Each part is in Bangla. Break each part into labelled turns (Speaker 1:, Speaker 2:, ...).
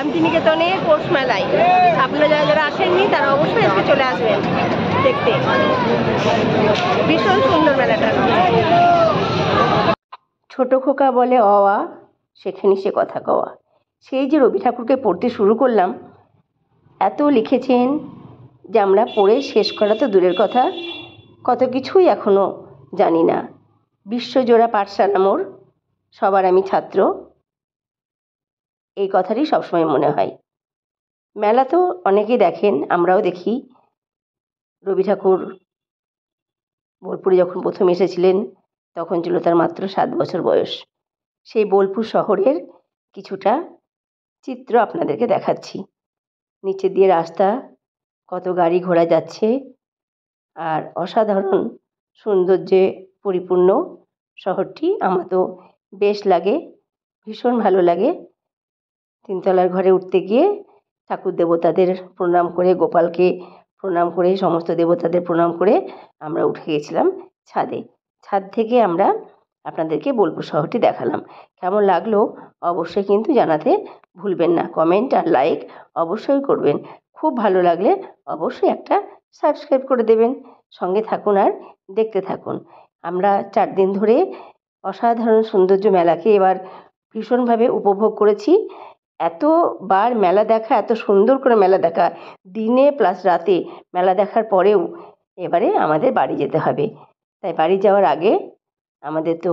Speaker 1: শান্তিনিকেতনে পৌষ মেলায়। আপনারা যারা যারা আসেননি তারা অবশ্যই আজকে চলে আসবেন দেখতে। ভীষণ সুন্দর মেলাটা। ছোট খোকা বলে অওয়া, সেখানে সে কথা কওয়া। সেই যে রবি ঠাকুরকে পড়তে শুরু করলাম, এত লিখেছেন যে আমরা পড়ে শেষ করা তো দূরের কথা, কত কিছুই এখনও জানি না। বিশ্বজোড়া পাঠশালা মোর, সবার আমি ছাত্র, এই কথারই সবসময় মনে হয়। মেলা তো অনেকেই দেখেন, আমরাও দেখি। রবি ঠাকুর বোলপুরে যখন প্রথম এসেছিলেন তখন ছিল তার মাত্র 7 বছর বয়স। সেই বোলপুর শহরের কিছুটা চিত্র আপনাদেরকে দেখাচ্ছি। নিচে দিয়ে রাস্তা, কত গাড়ি ঘোড়া যাচ্ছে, আর অসাধারণ সৌন্দর্যে পরিপূর্ণ শহরটি। আমার তো বেশ লাগে, ভীষণ ভালো লাগে। তিনতলার ঘরে উঠতে গিয়ে ঠাকুর দেবতাদের প্রণাম করে, গোপালকে প্রণাম করে, সমস্ত দেবতাদের প্রণাম করে আমরা উঠে গেছিলাম ছাদে। ছাদ থেকে আমরা আপনাদেরকে বোলপুর শহরটি দেখালাম। কেমন লাগলো অবশ্যই কিন্তু জানাতে ভুলবেন না। কমেন্ট আর লাইক অবশ্যই করবেন। খুব ভালো লাগলে অবশ্যই একটা সাবস্ক্রাইব করে দেবেন। সঙ্গে থাকুন আর দেখতে থাকুন। আমরা 4 দিন ধরে অসাধারণ সৌন্দর্য মেলাকে এবার ভীষণভাবে উপভোগ করেছি। এতবার মেলা দেখা, এত সুন্দর করে মেলা দেখা, দিনে প্লাস রাতে মেলা দেখার পরেও এবারে আমাদের বাড়ি যেতে হবে। তাই বাড়ি যাওয়ার আগে আমাদের তো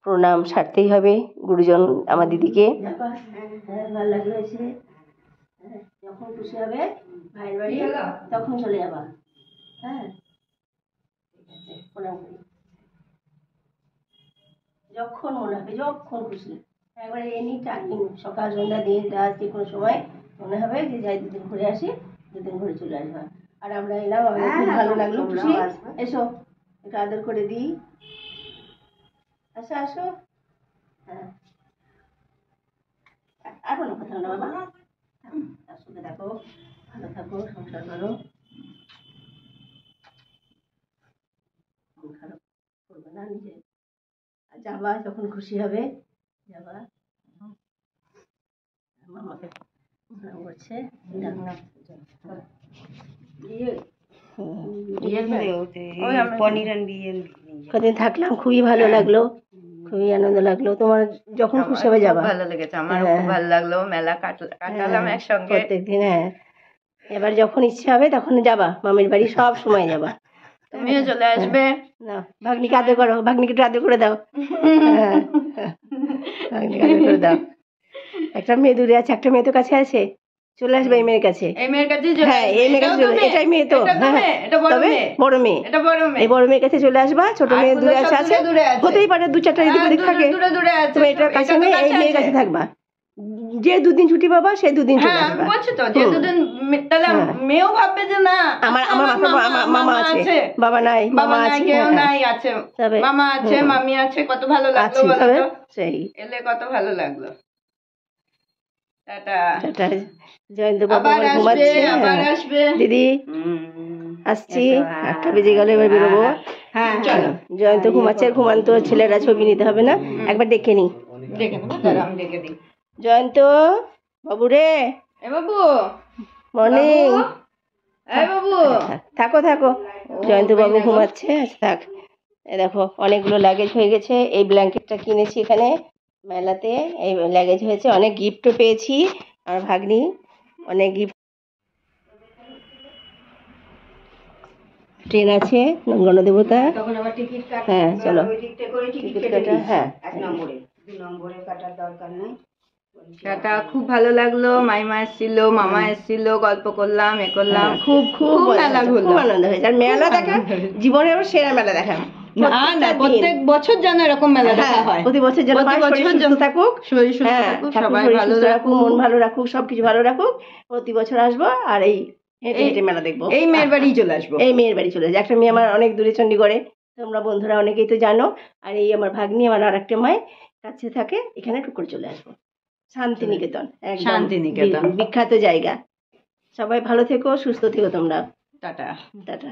Speaker 1: প্রণাম সারতেই হবে গুরুজন আমার দিদিকে। ভালো লাগলো এসে, যখন খুশি হবে ভাইয়ের বাড়ি তখন চলে যাবা। হ্যাঁ, ঠিক আছে, প্রণাম করি। যখন মনে হবে, যখন খুশি, একবারে এনি টাইম, সকাল সন্ধ্যা দিন রাত যে কোনো সময় মনে হবে যে যাই 2 দিন ঘুরে আসি, 2 দিন ঘুরে চলে আসবা। আর আমরা এলাম, আমাদের খুব ভালো লাগলো। খুশি, এসো একটু আদর করে দিই। আসো আসো। হ্যাঁ, আর কোনো কথা না বাবা, তার সাথে দেখো, ভালো থাকো, সংসার করো, খারাপ করবে না নিজে। যাবা যখন খুশি হবে যাবা। মামাকে করছে কদিন থাকলাম, খুবই ভালো লাগলো, খুবই আনন্দ লাগলো। তোমার যখন খুশি হবে যাবা।
Speaker 2: ভালো লেগেছে, আমারও খুব ভালো লাগলো। মেলা কাটালাম একসঙ্গে
Speaker 1: প্রত্যেকদিন। হ্যাঁ, এবার যখন ইচ্ছে হবে তখন যাবা মামির বাড়ি, সব সময় যাবা।
Speaker 2: তুমিও চলে আসবে।
Speaker 1: না, ভাগ্নিকে আদর করো, ভাগ্নিকে একটু আদর করে দাও। ভাগ্নিকে আদর করে দাও। একটা মেয়ে দূরে আছে, একটা মেয়ে তো কাছে আছে, চলে আসবে এই মেয়ের কাছে।
Speaker 2: এই মেয়ের কাছে,
Speaker 1: হ্যাঁ, এই মেয়ের কাছে, এটাই মেয়ে তো। তবে বড় মেয়ে, এই বড় মেয়ের কাছে চলে আসবা। ছোট মেয়ে দূরে আছে, হতেই পারে 2-4টা এদিক ওদিক থাকে, তুমি এটার কাছে নেই, এই মেয়ের কাছে থাকবা। যে 2 দিন ছুটি পাবা সেই 2 দিন চলে আসবা।
Speaker 2: বলছি তো, যে 2 দিন, তাহলে মেয়েও ভাববে যে না
Speaker 1: আমার মামা আছে, বাবা নাই, মামা আছে,
Speaker 2: কেউ নাই, আছে মামা আছে, মামি আছে। কত ভালো লাগলো বলো তো,
Speaker 1: সেই
Speaker 2: এলে কত ভালো লাগলো। Tata
Speaker 1: tata. জয়ন্ত বাবা ঘুমাচ্ছে, আবার আসবে। দিদি আসছি, 8টা বেজে গেল, এবার বেরোবো। হ্যাঁ চলো। জয়ন্ত ঘুমাচ্ছে, ঘুমান্ত ছেলেরা ছবি নিতে হবে না, একবার ডেকে নি।
Speaker 2: ডেকে নেবো, দাঁড়া আমি ডেকে দিই।
Speaker 1: জয়ন্ত বাবু রে,
Speaker 2: এ বাবু,
Speaker 1: মর্নিং।
Speaker 2: এই বাবু,
Speaker 1: থাকো থাকো। জয়ন্ত বাবু ঘুমাচ্ছে, থাক। এ দেখো অনেকগুলো লাগেজ হয়ে গেছে। এই ব্ল্যাঙ্কেটটা কিনেছি এখানে মেলাতে, এই লাগেজ হয়েছে। অনেক গিফটও পেয়েছি, আমার ভাগ্নি অনেক গিফট। ট্রেন আছে গণদেবতা, হ্যাঁ চলো টিকিট কাটা। হ্যাঁ, 1 নম্বরে, 2 নম্বরে কাটার দরকার নেই।
Speaker 2: টাটা। খুব ভালো লাগলো, মাইমা এসেছিল, মামা এসেছিল, গল্প করলাম, এ করলাম,
Speaker 1: খুব খুব
Speaker 2: মেলা ঘুরলাম,
Speaker 1: খুব আনন্দ হয়েছে। আর মেলা দেখা জীবনের সেরা মেলা দেখা।
Speaker 2: প্রত্যেক বছর যেন এরকম মেলা দেখা হয়,
Speaker 1: প্রতি বছর যেন সুস্থ থাকুক, সবাই ভালো রাখুক, মন ভালো রাখুক, সবকিছু ভালো রাখুক। প্রতি বছর আসবো আর এই হেঁটে হেঁটে মেলা দেখবো।
Speaker 2: এই মেয়ের বাড়ি চলে আসবো,
Speaker 1: এই মেয়ের বাড়ি চলে আসবো। একটা মেয়ে আমার অনেক দূরে চণ্ডীগড়ে, তোমরা বন্ধুরা অনেকেই তো জানো। আর এই আমার ভাগ্নি, আমার আর একটা মায়ের কাছে থাকে, এখানে টুক করে চলে আসবো। শান্তিনিকেতন, শান্তিনিকেতন বিখ্যাত জায়গা। সবাই ভালো থেকো, সুস্থ থেকো তোমরা।
Speaker 2: Tata
Speaker 1: tata.